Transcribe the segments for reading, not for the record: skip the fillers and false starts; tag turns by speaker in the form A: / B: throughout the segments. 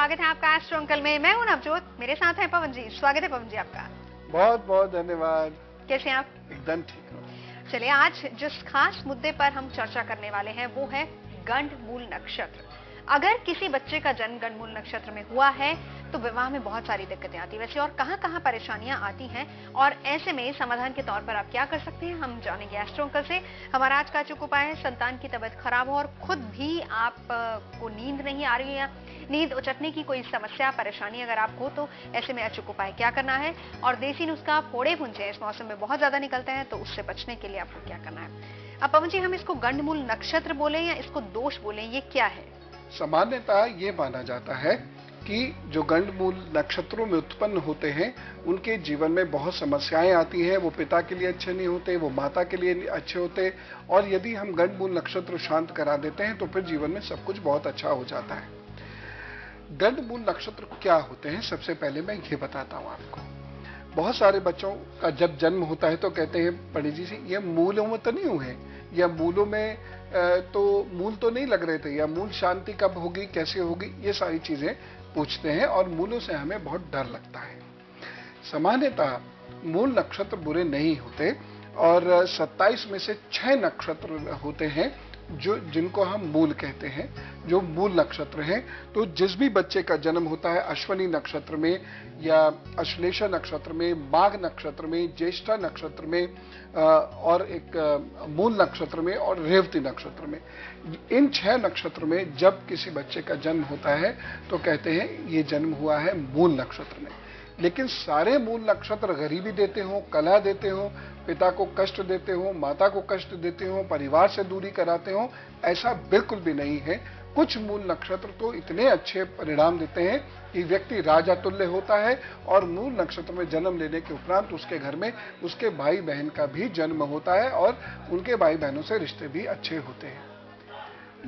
A: स्वागत है आपका एस्ट्रो अंकल में। मैं हूं नवजोत, मेरे साथ हैं पवन जी। स्वागत है पवन जी आपका।
B: बहुत बहुत धन्यवाद।
A: कैसे हैं आप?
B: एकदम ठीक हूँ।
A: चलिए, आज जिस खास मुद्दे पर हम चर्चा करने वाले हैं वो है गंडमूल नक्षत्र। अगर किसी बच्चे का जन्म गंडमूल नक्षत्र में हुआ है तो विवाह में बहुत सारी दिक्कतें आती हैं। वैसे और कहां-कहां परेशानियां आती हैं और ऐसे में समाधान के तौर पर आप क्या कर सकते हैं, हम जानेंगे एस्ट्रो अंकल से। हमारा आज का अचूक उपाय है, संतान की तबीयत खराब हो और खुद भी आप को नींद नहीं आ रही है या नींद उचटने की कोई समस्या परेशानी अगर आप हो तो ऐसे में अचूक उपाय क्या करना है। और देसी नुस्खा फोड़े भुंजे इस मौसम में बहुत ज्यादा निकलते हैं, तो उससे बचने के लिए आपको क्या करना है। अब पवन जी, हम इसको गंडमूल नक्षत्र बोले या इसको दोष बोले, ये क्या है?
B: सामान्यतः ये माना जाता है कि जो गंडमूल नक्षत्रों में उत्पन्न होते हैं उनके जीवन में बहुत समस्याएं आती हैं। वो पिता के लिए अच्छे नहीं होते, वो माता के लिए अच्छे होते, और यदि हम गंडमूल नक्षत्र शांत करा देते हैं तो फिर जीवन में सब कुछ बहुत अच्छा हो जाता है। गंडमूल नक्षत्र क्या होते हैं, सबसे पहले मैं ये बताता हूं आपको। बहुत सारे बच्चों का जब जन्म होता है तो कहते हैं पंडित जी से, ये मूलों में तो नहीं हुए, या मूलों में तो मूल तो नहीं लग रहे थे, या मूल शांति कब होगी, कैसे होगी, ये सारी चीजें पूछते हैं और मूलों से हमें बहुत डर लगता है। सामान्यतः मूल नक्षत्र बुरे नहीं होते और 27 में से 6 नक्षत्र होते हैं जो जिनको हम मूल कहते हैं, जो मूल नक्षत्र हैं। तो जिस भी बच्चे का जन्म होता है अश्विनी नक्षत्र में या अश्लेषा नक्षत्र में, माघ नक्षत्र में, ज्येष्ठा नक्षत्र में और एक मूल नक्षत्र में और रेवती नक्षत्र में, इन 6 नक्षत्र में जब किसी बच्चे का जन्म होता है तो कहते हैं ये जन्म हुआ है मूल नक्षत्र में। लेकिन सारे मूल नक्षत्र गरीबी देते हो, कलह देते हो, पिता को कष्ट देते हो, माता को कष्ट देते हो, परिवार से दूरी कराते हो, ऐसा बिल्कुल भी नहीं है। कुछ मूल नक्षत्र तो इतने अच्छे परिणाम देते हैं कि व्यक्ति राजा तुल्य होता है और मूल नक्षत्र में जन्म लेने के उपरांत उसके घर में उसके भाई बहन का भी जन्म होता है और उनके भाई बहनों से रिश्ते भी अच्छे होते हैं।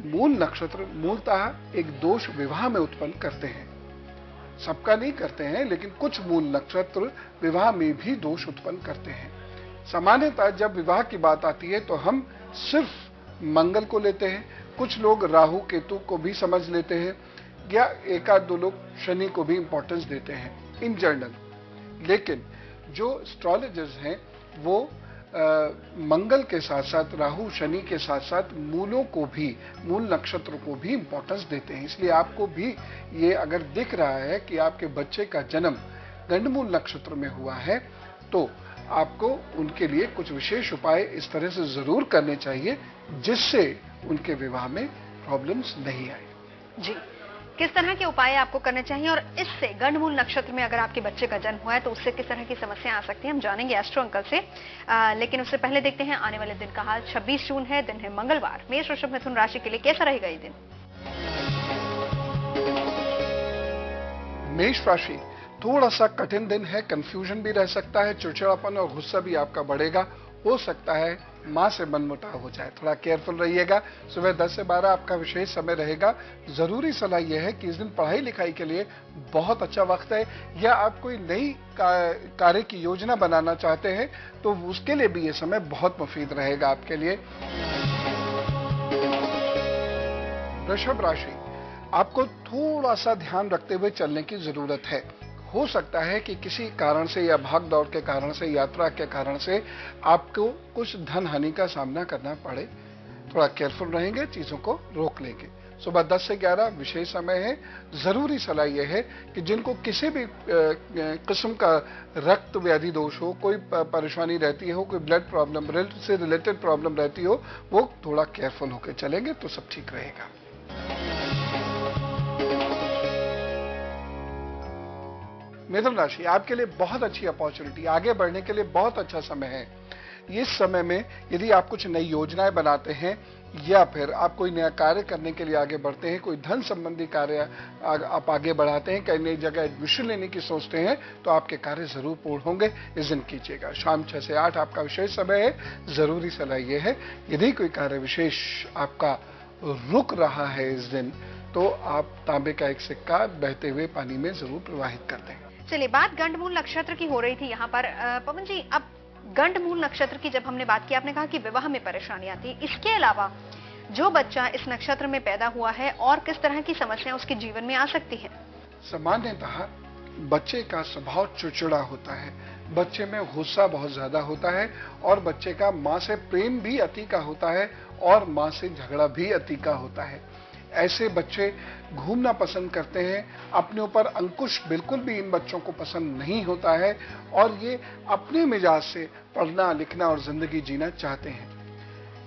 B: मूल नक्षत्र मूलतः एक दोष विवाह में उत्पन्न करते हैं, सबका नहीं करते हैं, लेकिन कुछ मूल नक्षत्र विवाह में भी दोष उत्पन्न करते हैं। सामान्यतः जब विवाह की बात आती है तो हम सिर्फ मंगल को लेते हैं, कुछ लोग राहु केतु को भी समझ लेते हैं, या एक आध दो लोग शनि को भी इंपॉर्टेंस देते हैं इन जनरल। लेकिन जो एस्ट्रोलॉजर्स हैं वो मंगल के साथ साथ राहु शनि के साथ साथ मूलों को भी, मूल नक्षत्रों को भी इंपॉर्टेंस देते हैं। इसलिए आपको भी ये अगर दिख रहा है कि आपके बच्चे का जन्म गंडमूल नक्षत्र में हुआ है तो आपको उनके लिए कुछ विशेष उपाय इस तरह से जरूर करने चाहिए जिससे उनके विवाह में प्रॉब्लम्स नहीं आए।
A: जी, किस तरह के उपाय आपको करने चाहिए और इससे गंडमूल नक्षत्र में अगर आपके बच्चे का जन्म हुआ है तो उससे किस तरह की समस्या आ सकती है, हम जानेंगे एस्ट्रो अंकल से। लेकिन उससे पहले देखते हैं आने वाले दिन का हाल। 26 जून है, दिन है मंगलवार। मेष वृषभ मिथुन राशि के लिए कैसा रहेगा ये दिन?
B: मेष राशि, थोड़ा सा कठिन दिन है, कंफ्यूजन भी रह सकता है, चिड़चिड़ापन और गुस्सा भी आपका बढ़ेगा, हो सकता है मां से मनमुटाव हो जाए, थोड़ा केयरफुल रहिएगा। सुबह 10 से 12 आपका विशेष समय रहेगा। जरूरी सलाह यह है कि इस दिन पढ़ाई लिखाई के लिए बहुत अच्छा वक्त है, या आप कोई नई कार्य की योजना बनाना चाहते हैं तो उसके लिए भी यह समय बहुत मुफीद रहेगा आपके लिए। वृषभ राशि, आपको थोड़ा सा ध्यान रखते हुए चलने की जरूरत है। हो सकता है कि किसी कारण से या भाग दौड़ के कारण से, यात्रा के कारण से आपको कुछ धन हानि का सामना करना पड़े। थोड़ा केयरफुल रहेंगे, चीजों को रोक लेंगे। सुबह 10 से 11 विशेष समय है। जरूरी सलाह यह है कि जिनको किसी भी किस्म का रक्त व्याधि दोष हो, कोई परेशानी रहती हो, कोई ब्लड प्रॉब्लम से रिलेटेड प्रॉब्लम रहती हो, वो थोड़ा केयरफुल होकर चलेंगे तो सब ठीक रहेगा। मिथुन राशि, आपके लिए बहुत अच्छी अपॉर्चुनिटी, आगे बढ़ने के लिए बहुत अच्छा समय है। इस समय में यदि आप कुछ नई योजनाएं बनाते हैं या फिर आप कोई नया कार्य करने के लिए आगे बढ़ते हैं, कोई धन संबंधी कार्य आप आगे बढ़ाते हैं, कई नई जगह एडमिशन लेने की सोचते हैं, तो आपके कार्य जरूर पूर्ण होंगे। इस दिन कीजिएगा। शाम 6 से 8 आपका विशेष समय है। जरूरी सलाह यह है, यदि कोई कार्य विशेष आपका रुक रहा है इस दिन, तो आप तांबे का एक सिक्का बहते हुए पानी में जरूर प्रवाहित कर दें।
A: चलिए, बात गंडमूल नक्षत्र की हो रही थी यहाँ पर। पवन जी, अब गंडमूल नक्षत्र की जब हमने बात की, आपने कहा कि विवाह में परेशानी आती है, इसके अलावा जो बच्चा इस नक्षत्र में पैदा हुआ है और किस तरह की समस्या उसके जीवन में आ सकती है?
B: सामान्यतः बच्चे का स्वभाव चिड़चिड़ा होता है, बच्चे में गुस्सा बहुत ज्यादा होता है और बच्चे का मां से प्रेम भी अति का होता है और मां से झगड़ा भी अति का होता है। ऐसे बच्चे घूमना पसंद करते हैं, अपने ऊपर अंकुश बिल्कुल भी इन बच्चों को पसंद नहीं होता है और ये अपने मिजाज से पढ़ना लिखना और जिंदगी जीना चाहते हैं।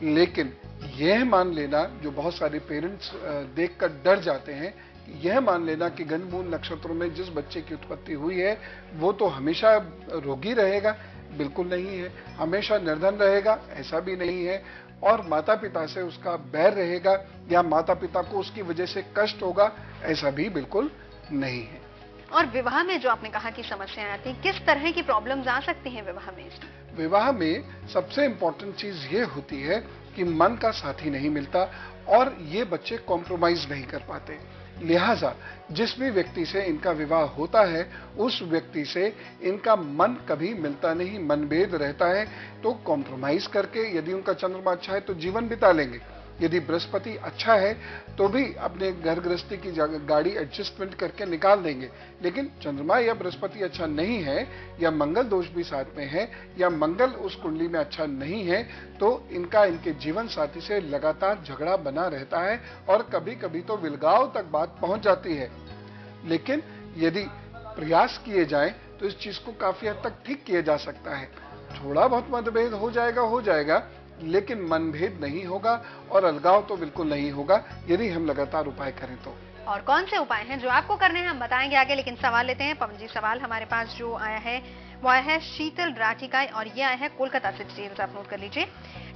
B: लेकिन यह मान लेना, जो बहुत सारे पेरेंट्स देखकर डर जाते हैं, यह मान लेना कि गंडमूल नक्षत्रों में जिस बच्चे की उत्पत्ति हुई है वो तो हमेशा रोगी रहेगा, बिल्कुल नहीं है। हमेशा निर्धन रहेगा, ऐसा भी नहीं है। और माता पिता से उसका बैर रहेगा या माता पिता को उसकी वजह से कष्ट होगा, ऐसा भी बिल्कुल नहीं है।
A: और विवाह में जो आपने कहा कि समस्याएं आती हैं, किस तरह की प्रॉब्लम्स आ सकती हैं विवाह में?
B: विवाह में सबसे इंपॉर्टेंट चीज ये होती है कि मन का साथी नहीं मिलता और ये बच्चे कॉम्प्रोमाइज नहीं कर पाते। लिहाजा जिस भी व्यक्ति से इनका विवाह होता है उस व्यक्ति से इनका मन कभी मिलता नहीं, मनभेद रहता है। तो कॉम्प्रोमाइज करके यदि उनका चंद्रमा अच्छा है तो जीवन बिता लेंगे, यदि बृहस्पति अच्छा है तो भी अपने घर गृहस्थी की गाड़ी एडजस्टमेंट करके निकाल देंगे। लेकिन चंद्रमा या बृहस्पति अच्छा नहीं है या मंगल दोष भी साथ में है या मंगल उस कुंडली में अच्छा नहीं है तो इनका इनके जीवन साथी से लगातार झगड़ा बना रहता है और कभी कभी तो विलगाव तक बात पहुंच जाती है। लेकिन यदि प्रयास किए जाए तो इस चीज को काफी हद तक ठीक किया जा सकता है। थोड़ा बहुत मतभेद हो जाएगा, लेकिन मनभेद नहीं होगा और अलगाव तो बिल्कुल नहीं होगा यदि हम लगातार उपाय करें तो।
A: और कौन से उपाय हैं जो आपको करने हैं हम बताएंगे आगे, लेकिन सवाल लेते हैं। पवन जी, सवाल हमारे पास जो आया है वो आया है शीतल राठी का और ये आया है कोलकाता से। डिटेल्स आप नोट कर लीजिए।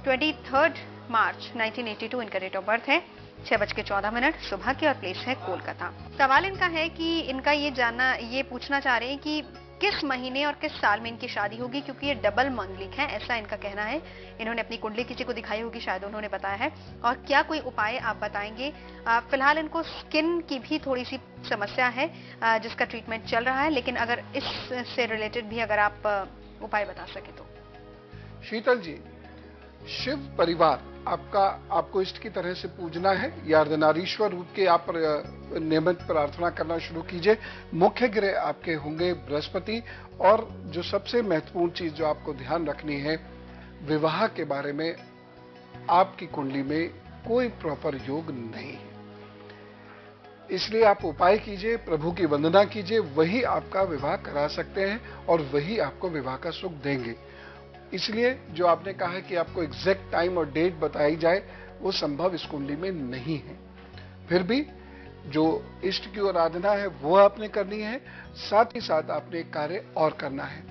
A: 23 मार्च 1982 इनका डेट ऑफ बर्थ है, 6:14 सुबह की और प्लेस है कोलकाता। सवाल इनका है कि इनका ये पूछना चाह रहे हैं कि किस महीने और किस साल में इनकी शादी होगी, क्योंकि ये डबल मंगलिक है, ऐसा इनका कहना है। इन्होंने अपनी कुंडली किसी को दिखाई होगी, शायद उन्होंने बताया है। और क्या कोई उपाय आप बताएंगे? फिलहाल इनको स्किन की भी थोड़ी सी समस्या है जिसका ट्रीटमेंट चल रहा है, लेकिन अगर इससे रिलेटेड भी अगर आप उपाय बता सके तो।
B: शीतल जी, शिव परिवार आपको इष्ट की तरह से पूजना है या अर्धनारीश्वर रूप के आप नियमित प्रार्थना करना शुरू कीजिए। मुख्य ग्रह आपके होंगे बृहस्पति और जो सबसे महत्वपूर्ण चीज जो आपको ध्यान रखनी है, विवाह के बारे में आपकी कुंडली में कोई प्रॉपर योग नहीं है, इसलिए आप उपाय कीजिए, प्रभु की वंदना कीजिए, वही आपका विवाह करा सकते हैं और वही आपको विवाह का सुख देंगे। इसलिए जो आपने कहा है कि आपको एग्जैक्ट टाइम और डेट बताई जाए, वो संभव इस कुंडली में नहीं है। फिर भी जो इष्ट की आराधना है वो आपने करनी है, साथ ही साथ आपने एक कार्य और करना है।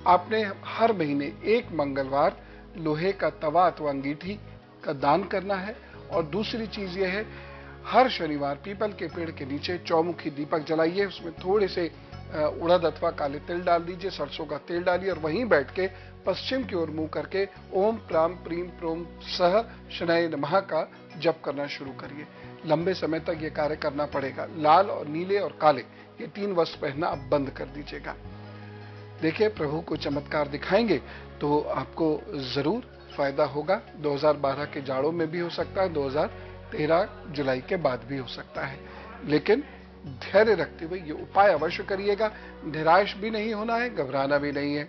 B: आपने हर महीने एक मंगलवार लोहे का तवा अथवा अंगीठी का दान करना है। और दूसरी चीज यह है, हर शनिवार पीपल के पेड़ के नीचे चौमुखी दीपक जलाइए, उसमें थोड़े से उड़द अथवा काले तिल डाल दीजिए, सरसों का तेल डालिए और वहीं बैठ के पश्चिम की ओर मुंह करके ओम प्राम प्रीम प्रोम सह शनय नमः का जप करना शुरू करिए। लंबे समय तक ये कार्य करना पड़ेगा। लाल और नीले और काले ये 3 वस्त्र पहनना आप बंद कर दीजिएगा। देखिए, प्रभु को चमत्कार दिखाएंगे तो आपको जरूर फायदा होगा। 2012 के जाड़ों में भी हो सकता है, 2013 जुलाई के बाद भी हो सकता है, लेकिन धैर्य रखते हुए ये उपाय अवश्य करिएगा। निराश भी नहीं होना है, घबराना भी नहीं है।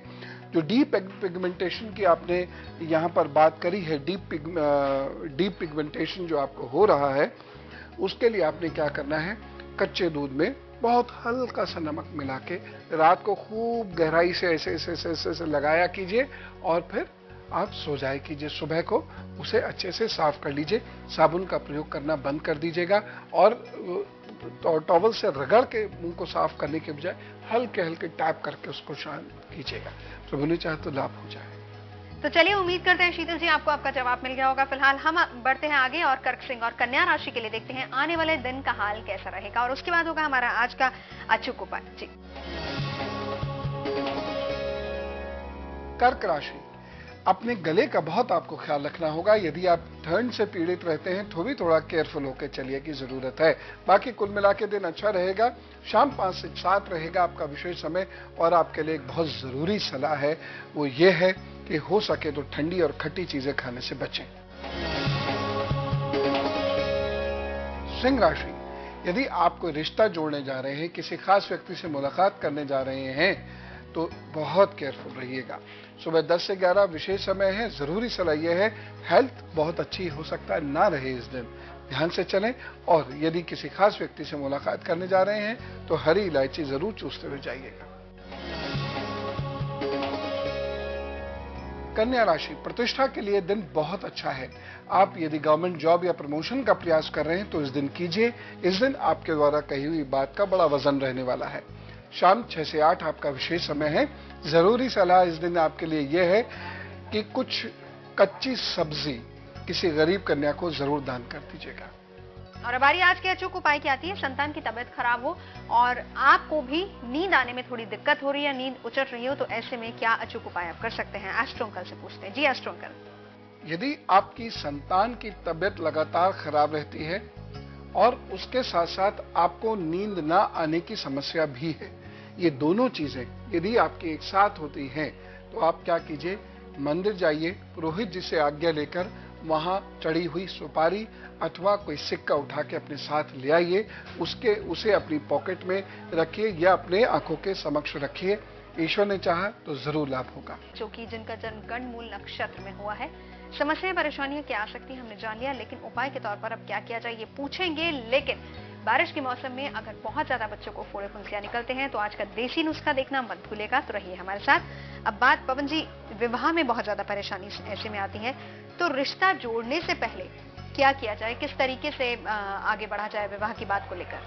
B: जो डीप पिगमेंटेशन की आपने यहाँ पर बात करी है, डीप पिगमेंटेशन जो आपको हो रहा है, उसके लिए आपने क्या करना है, कच्चे दूध में बहुत हल्का सा नमक मिला के रात को खूब गहराई से ऐसे लगाया कीजिए और फिर आप सो जाए कीजिए। सुबह को उसे अच्छे से साफ कर लीजिए, साबुन का प्रयोग करना बंद कर दीजिएगा और टॉवल से रगड़ के मुंह को साफ करने के बजाय हल्के हल्के टैप करके उसको शांत कीजिएगा। प्रभु ने चाहे तो लाभ हो जाए।
A: तो चलिए, उम्मीद करते हैं शीतल जी आपको आपका जवाब मिल गया होगा। फिलहाल हम बढ़ते हैं आगे और कर्क, सिंह और कन्या राशि के लिए देखते हैं आने वाले दिन का हाल कैसा रहेगा और उसके बाद होगा हमारा आज का अचूक उपाय। जी,
B: कर्क राशि, अपने गले का बहुत आपको ख्याल रखना होगा। यदि आप ठंड से पीड़ित रहते हैं तो भी थोड़ा केयरफुल होकर चलिए की जरूरत है। बाकी कुल मिला के दिन अच्छा रहेगा। शाम 5 से 7 रहेगा आपका विशेष समय और आपके लिए एक बहुत जरूरी सलाह है, वो ये है कि हो सके तो ठंडी और खट्टी चीजें खाने से बचें। सिंह राशि, यदि आप कोई रिश्ता जोड़ने जा रहे हैं, किसी खास व्यक्ति से मुलाकात करने जा रहे हैं, तो बहुत केयरफुल रहिएगा। सुबह 10 से 11 विशेष समय है। जरूरी सलाह यह है, हेल्थ बहुत अच्छी हो सकता है ना रहे इस दिन, ध्यान से चलें। और यदि किसी खास व्यक्ति से मुलाकात करने जा रहे हैं तो हरी इलायची जरूर चूसते हुए जाइएगा। कन्या राशि, प्रतिष्ठा के लिए दिन बहुत अच्छा है। आप यदि गवर्नमेंट जॉब या प्रमोशन का प्रयास कर रहे हैं तो इस दिन कीजिए। इस दिन आपके द्वारा कही हुई बात का बड़ा वजन रहने वाला है। शाम 6 से 8 आपका विशेष समय है। जरूरी सलाह इस दिन आपके लिए यह है कि कुछ कच्ची सब्जी किसी गरीब कन्या को जरूर दान कर दीजिएगा।
A: और हमारी आज के अचूक उपाय की आती है, संतान की तबीयत खराब हो और आपको भी नींद आने में थोड़ी दिक्कत हो रही है, नींद उचट रही हो, तो ऐसे में क्या अचूक उपाय आप कर सकते हैं? एस्ट्रो अंकल से पूछते हैं। जी एस्ट्रो अंकल।
B: यदि आपकी संतान की तबीयत लगातार खराब रहती है और उसके साथ साथ आपको नींद ना आने की समस्या भी है, ये दोनों चीजें यदि आपकी एक साथ होती हैं, तो आप क्या कीजिए, मंदिर जाइए, पुरोहित जी से आज्ञा लेकर वहां चढ़ी हुई सुपारी अथवा कोई सिक्का उठा के अपने साथ ले आइए। उसे अपनी पॉकेट में रखिए या अपने आंखों के समक्ष रखिए। ईश्वर ने चाहा तो जरूर लाभ होगा।
A: जो कि जिनका जन्म गंडमूल नक्षत्र में हुआ है, समस्याएं परेशानियां क्या आ सकती हैं हमने जान लिया, लेकिन उपाय के तौर पर अब क्या किया जाए ये पूछेंगे। लेकिन बारिश के मौसम में अगर बहुत ज्यादा बच्चों को फोड़े फुंसियां निकलते हैं तो आज का देसी नुस्खा देखना मत भूलेगा। तो रहिए हमारे साथ। अब बात पवन जी, विवाह में बहुत ज्यादा परेशानी ऐसे में आती है, तो रिश्ता जोड़ने से पहले क्या किया जाए, किस तरीके से आगे बढ़ा जाए विवाह की बात को लेकर?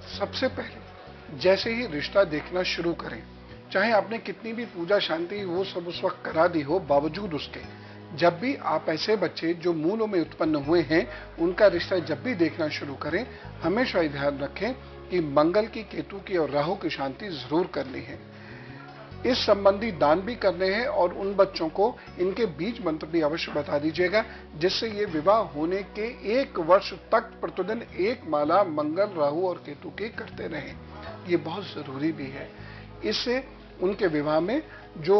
B: सबसे पहले जैसे ही रिश्ता देखना शुरू करें, चाहे आपने कितनी भी पूजा शांति वो सब उस वक्त करा दी हो, बावजूद उसके जब भी आप ऐसे बच्चे जो मूलों में उत्पन्न हुए हैं उनका रिश्ता जब भी देखना शुरू करें, हमेशा ये ध्यान रखें कि मंगल की, केतु की और राहु की शांति जरूर करनी है। इस संबंधी दान भी करने हैं और उन बच्चों को इनके बीज मंत्र भी अवश्य बता दीजिएगा, जिससे ये विवाह होने के 1 वर्ष तक प्रतिदिन 1 माला मंगल, राहु और केतु की करते रहें। ये बहुत जरूरी भी है। इससे उनके विवाह में जो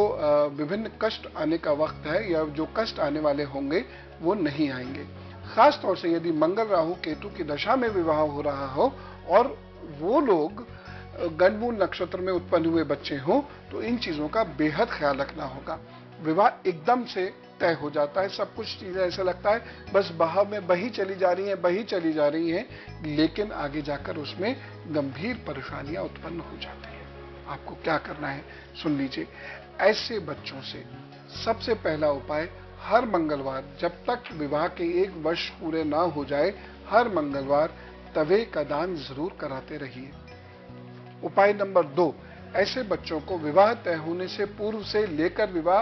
B: विभिन्न कष्ट आने का वक्त है या जो कष्ट आने वाले होंगे वो नहीं आएंगे। खास तौर से यदि मंगल, राहु, केतु की दशा में विवाह हो रहा हो और वो लोग गंडमूल नक्षत्र में उत्पन्न हुए बच्चे हों, तो इन चीजों का बेहद ख्याल रखना होगा। विवाह एकदम से तय हो जाता है, सब कुछ चीजें ऐसा लगता है बस बहाव में बही चली जा रही हैं, लेकिन आगे जाकर उसमें गंभीर परेशानियां उत्पन्न हो जाती हैं। आपको क्या करना है सुन लीजिए। ऐसे बच्चों से सबसे पहला उपाय, हर मंगलवार जब तक विवाह के 1 वर्ष पूरे ना हो जाए, हर मंगलवार तवे का दान जरूर कराते रहिए। उपाय नंबर 2, ऐसे बच्चों को विवाह तय होने से पूर्व से लेकर विवाह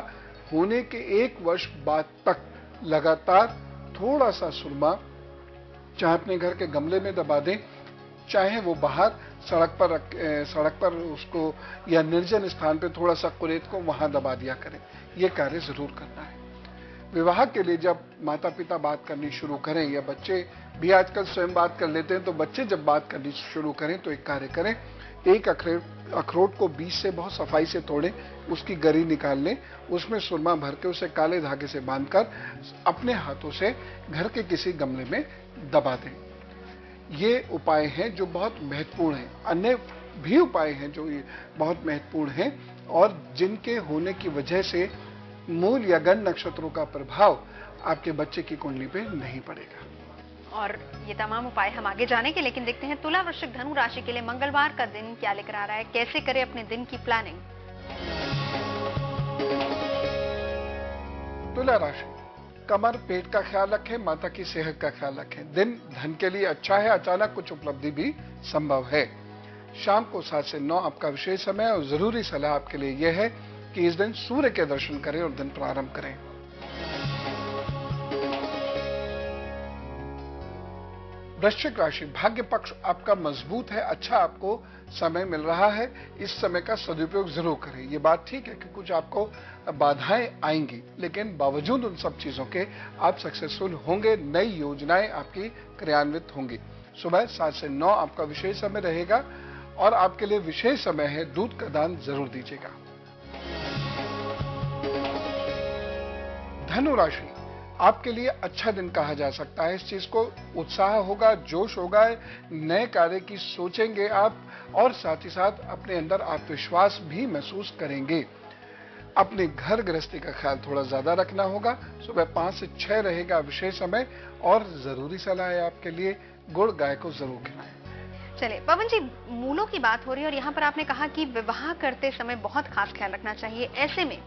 B: होने के 1 वर्ष बाद तक लगातार थोड़ा सा सुरमा चाहे अपने घर के गमले में दबा दें, चाहे वो बाहर सड़क पर उसको या निर्जन स्थान पे थोड़ा सा कुरेद को वहां दबा दिया करें। ये कार्य जरूर करना है। विवाह के लिए जब माता पिता बात करनी शुरू करें या बच्चे भी आजकल स्वयं बात कर लेते हैं, तो बच्चे जब बात करनी शुरू करें तो एक कार्य करें, एक अखरोट को बीज से बहुत सफाई से तोड़ें, उसकी गरी निकाल लें, उसमें सुरमा भर के उसे काले धागे से बांधकर अपने हाथों से घर के किसी गमले में दबा दें। ये उपाय हैं जो बहुत महत्वपूर्ण हैं। अन्य भी उपाय हैं जो बहुत महत्वपूर्ण हैं और जिनके होने की वजह से मूल या गंड नक्षत्रों का प्रभाव आपके बच्चे की कुंडली पे नहीं पड़ेगा।
A: और ये तमाम उपाय हम आगे जानेंगे, लेकिन देखते हैं तुला, वृश्चिक, धनु राशि के लिए मंगलवार का दिन क्या लेकर आ रहा है, कैसे करें अपने दिन की प्लानिंग।
B: तुला राशि, कमर पेट का ख्याल रखें, माता की सेहत का ख्याल रखें। दिन धन के लिए अच्छा है, अचानक कुछ उपलब्धि भी संभव है। शाम को 7 से 9 आपका विशेष समय और जरूरी सलाह आपके लिए यह है कि इस दिन सूर्य के दर्शन करें और दिन प्रारंभ करें। वृश्चिक राशि, भाग्य पक्ष आपका मजबूत है, अच्छा आपको समय मिल रहा है, इस समय का सदुपयोग जरूर करें। ये बात ठीक है कि कुछ आपको बाधाएं आएंगी, लेकिन बावजूद उन सब चीजों के आप सक्सेसफुल होंगे, नई योजनाएं आपकी क्रियान्वित होंगी। सुबह 7 से 9 आपका विशेष समय रहेगा और आपके लिए विशेष समय है, दूध का दान जरूर दीजिएगा। धनु राशि, आपके लिए अच्छा दिन कहा जा सकता है। इस चीज को उत्साह होगा, जोश होगा, नए कार्य की सोचेंगे आप और साथ ही साथ अपने अंदर आत्मविश्वास भी महसूस करेंगे। अपने घर गृहस्थी का ख्याल थोड़ा ज्यादा रखना होगा। सुबह 5 से 6 रहेगा विशेष समय और जरूरी सलाह है आपके लिए गुड़ गाय को जरूर खिलाएं।
A: चलिए पवन जी, मूलों की बात हो रही है और यहाँ पर आपने कहा कि विवाह करते समय बहुत खास ख्याल रखना चाहिए। ऐसे में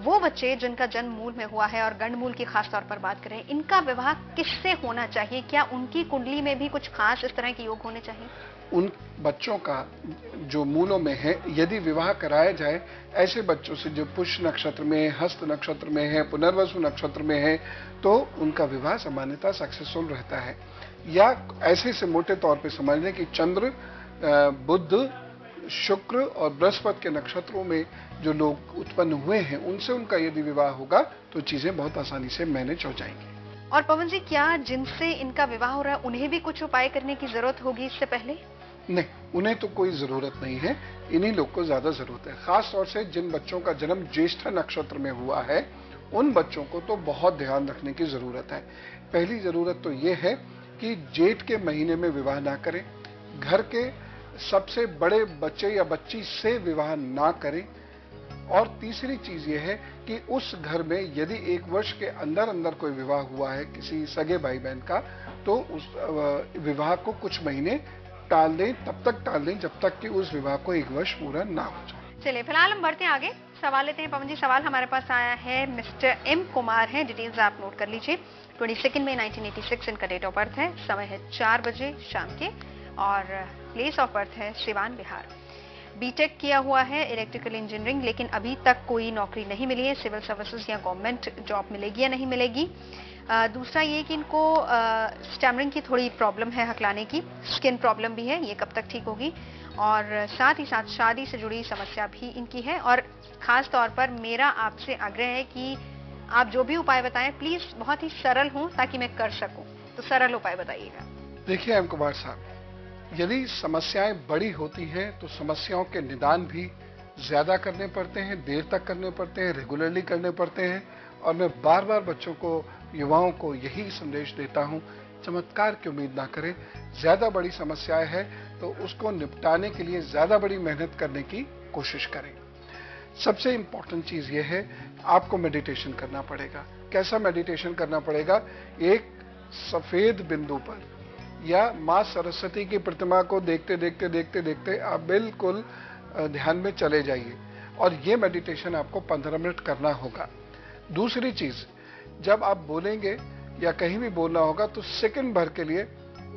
A: वो बच्चे जिनका जन्म मूल में हुआ है और गंड मूल की खास तौर पर बात करें, इनका विवाह किससे होना चाहिए? क्या उनकी कुंडली में भी कुछ खास इस तरह के योग होने चाहिए?
B: उन बच्चों का जो मूलों में है, यदि विवाह कराया जाए ऐसे बच्चों से जो पुष्य नक्षत्र में है, हस्त नक्षत्र में है, पुनर्वसु नक्षत्र में है, तो उनका विवाह सामान्यतः सक्सेसफुल रहता है। या ऐसे से मोटे तौर पे समझ लें कि चंद्र, बुध, शुक्र और बृहस्पति के नक्षत्रों में जो लोग उत्पन्न हुए हैं, उनसे उनका यदि विवाह होगा तो चीजें बहुत आसानी से मैनेज हो जाएंगी।
A: और पवन जी, क्या जिनसे इनका विवाह हो रहा है उन्हें भी कुछ उपाय करने की जरूरत होगी इससे पहले?
B: नहीं, उन्हें तो कोई जरूरत नहीं है, इन्हीं लोग को ज्यादा जरूरत है। खास तौर से जिन बच्चों का जन्म ज्येष्ठा नक्षत्र में हुआ है, उन बच्चों को तो बहुत ध्यान रखने की जरूरत है। पहली जरूरत तो ये है कि जेठ के महीने में विवाह ना करें, घर के सबसे बड़े बच्चे या बच्ची से विवाह ना करें, और तीसरी चीज ये है कि उस घर में यदि 1 वर्ष के अंदर अंदर कोई विवाह हुआ है किसी सगे भाई बहन का, तो उस विवाह को कुछ महीने टाल दें, तब तक टाल दें जब तक कि उस विवाह को 1 वर्ष पूरा ना हो जाए।
A: चलिए फिलहाल हम बढ़ते हैं आगे, सवाल लेते हैं। पवन जी, सवाल हमारे पास आया है, मिस्टर एम कुमार है, डिटेल्स आप नोट कर लीजिए। 22 मई 1986 इनका डेट ऑफ बर्थ है, समय है 4 बजे शाम के और प्लेस ऑफ बर्थ है सिवान, बिहार। बीटेक किया हुआ है इलेक्ट्रिकल इंजीनियरिंग, लेकिन अभी तक कोई नौकरी नहीं मिली है। सिविल सर्विसेज या गवर्नमेंट जॉब मिलेगी या नहीं मिलेगी? दूसरा ये कि इनको स्टैमरिंग की थोड़ी प्रॉब्लम है, हकलाने की, स्किन प्रॉब्लम भी है, ये कब तक ठीक होगी? और साथ ही साथ शादी से जुड़ी समस्या भी इनकी है। और खास तौर पर मेरा आपसे आग्रह है कि आप जो भी उपाय बताएं प्लीज बहुत ही सरल हों ताकि मैं कर सकूं, तो सरल उपाय बताइएगा।
B: देखिए एम कुमार साहब, यदि समस्याएं बड़ी होती हैं तो समस्याओं के निदान भी ज्यादा करने पड़ते हैं, देर तक करने पड़ते हैं, रेगुलरली करने पड़ते हैं। और मैं बार बार बच्चों को, युवाओं को यही संदेश देता हूं, चमत्कार की उम्मीद ना करें। ज्यादा बड़ी समस्याएं है तो उसको निपटाने के लिए ज्यादा बड़ी मेहनत करने की कोशिश करें। सबसे इंपॉर्टेंट चीज ये है, आपको मेडिटेशन करना पड़ेगा। कैसा मेडिटेशन करना पड़ेगा? एक सफेद बिंदु पर या माँ सरस्वती की प्रतिमा को देखते देखते देखते देखते आप बिल्कुल ध्यान में चले जाइए और ये मेडिटेशन आपको 15 मिनट करना होगा। दूसरी चीज, जब आप बोलेंगे या कहीं भी बोलना होगा तो सेकंड भर के लिए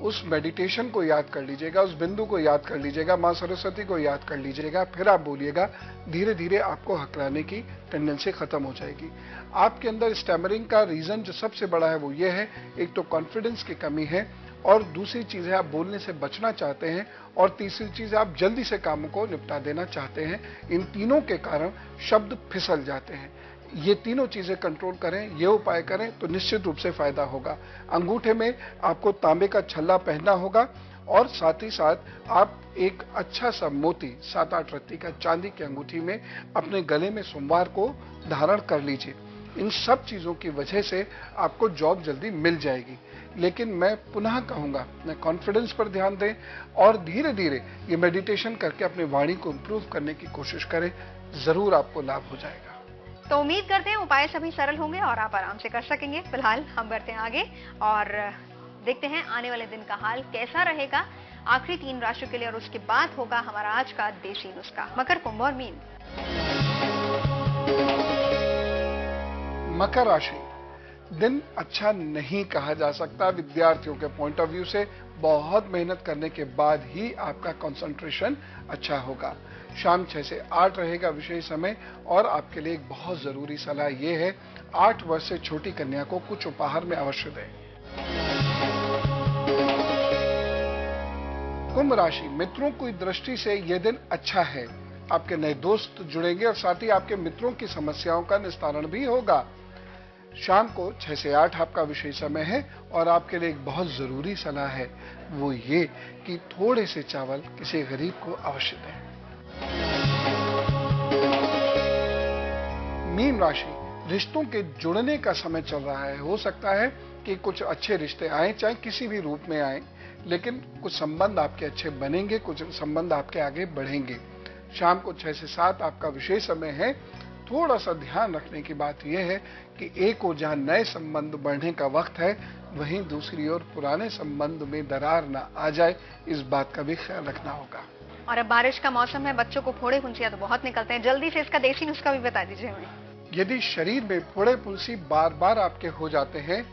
B: उस मेडिटेशन को याद कर लीजिएगा, उस बिंदु को याद कर लीजिएगा, माँ सरस्वती को याद कर लीजिएगा, फिर आप बोलिएगा। धीरे धीरे आपको हकलाने की टेंडेंसी खत्म हो जाएगी। आपके अंदर स्टैमरिंग का रीजन जो सबसे बड़ा है वो ये है, एक तो कॉन्फिडेंस की कमी है और दूसरी चीज है आप बोलने से बचना चाहते हैं और तीसरी चीज आप जल्दी से कामों को निपटा देना चाहते हैं। इन तीनों के कारण शब्द फिसल जाते हैं। ये तीनों चीजें कंट्रोल करें, ये उपाय करें तो निश्चित रूप से फायदा होगा। अंगूठे में आपको तांबे का छल्ला पहनना होगा और साथ ही साथ आप एक अच्छा सा मोती 7-8 रत्ती का चांदी की अंगूठी में अपने गले में सोमवार को धारण कर लीजिए। इन सब चीजों की वजह से आपको जॉब जल्दी मिल जाएगी। लेकिन मैं पुनः कहूंगा, मैं कॉन्फिडेंस पर ध्यान दें और धीरे धीरे ये मेडिटेशन करके अपनी वाणी को इंप्रूव करने की कोशिश करें, जरूर आपको लाभ हो जाएगा।
A: तो उम्मीद करते हैं उपाय सभी सरल होंगे और आप आराम से कर सकेंगे। फिलहाल हम बढ़ते हैं आगे और देखते हैं आने वाले दिन का हाल कैसा रहेगा आखिरी 3 राशियों के लिए, और उसके बाद होगा हमारा आज का देसी नुस्खा। मकर, कुंभ और मीन।
B: मकर राशि, दिन अच्छा नहीं कहा जा सकता। विद्यार्थियों के पॉइंट ऑफ व्यू से बहुत मेहनत करने के बाद ही आपका कंसंट्रेशन अच्छा होगा। शाम 6 से 8 रहेगा विशेष समय और आपके लिए एक बहुत जरूरी सलाह यह है, 8 वर्ष से छोटी कन्या को कुछ उपहार में अवश्य दें। कुंभ राशि, मित्रों की दृष्टि से यह दिन अच्छा है। आपके नए दोस्त जुड़ेंगे और साथ ही आपके मित्रों की समस्याओं का निस्तारण भी होगा। शाम को 6 से 8 आपका विशेष समय है और आपके लिए एक बहुत जरूरी सलाह है, वो ये कि थोड़े से चावल किसी गरीब को अवश्य दें। मीन राशि, रिश्तों के जुड़ने का समय चल रहा है। हो सकता है कि कुछ अच्छे रिश्ते आए, चाहे किसी भी रूप में आए, लेकिन कुछ संबंध आपके अच्छे बनेंगे, कुछ संबंध आपके आगे बढ़ेंगे। शाम को 6 से 7 आपका विशेष समय है। थोड़ा सा ध्यान रखने की बात यह है कि एक ओर जहां नए संबंध बढ़ने का वक्त है, वहीं दूसरी ओर पुराने संबंध में दरार ना आ जाए, इस बात का भी ख्याल रखना होगा।
A: और अब बारिश का मौसम है, बच्चों को फोड़े फुंसियां तो बहुत निकलते हैं, जल्दी से इसका देसी नुस्खा भी बता दीजिए हमें।
B: यदि शरीर में फोड़े फुंसी बार बार आपके हो जाते हैं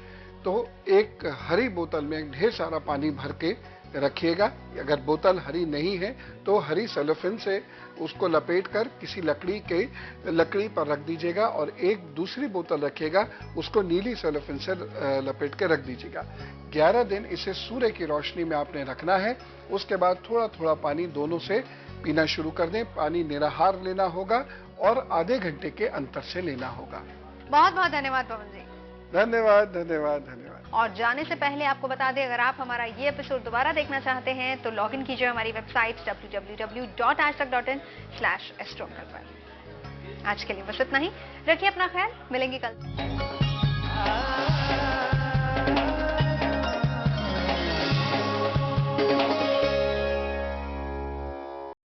B: तो एक हरी बोतल में ढेर सारा पानी भर के रखिएगा। अगर बोतल हरी नहीं है तो हरी सेलोफेन से उसको लपेटकर किसी लकड़ी पर रख दीजिएगा और एक दूसरी बोतल रखिएगा, उसको नीली सेलोफेन से लपेट के रख दीजिएगा। 11 दिन इसे सूर्य की रोशनी में आपने रखना है। उसके बाद थोड़ा थोड़ा पानी दोनों से पीना शुरू कर दें। पानी निराहार लेना होगा और आधे घंटे के अंतर से लेना होगा।
A: बहुत बहुत धन्यवाद पवन जी।
B: धन्यवाद धन्यवाद धन्यवाद।
A: और जाने से पहले आपको बता दें, अगर आप हमारा ये एपिसोड दोबारा देखना चाहते हैं तो लॉग इन कीजिए हमारी वेबसाइट www.aajtak.in/astrouncle पर। आज के लिए बस इतना ही। रखिए अपना ख्याल, मिलेंगे कल।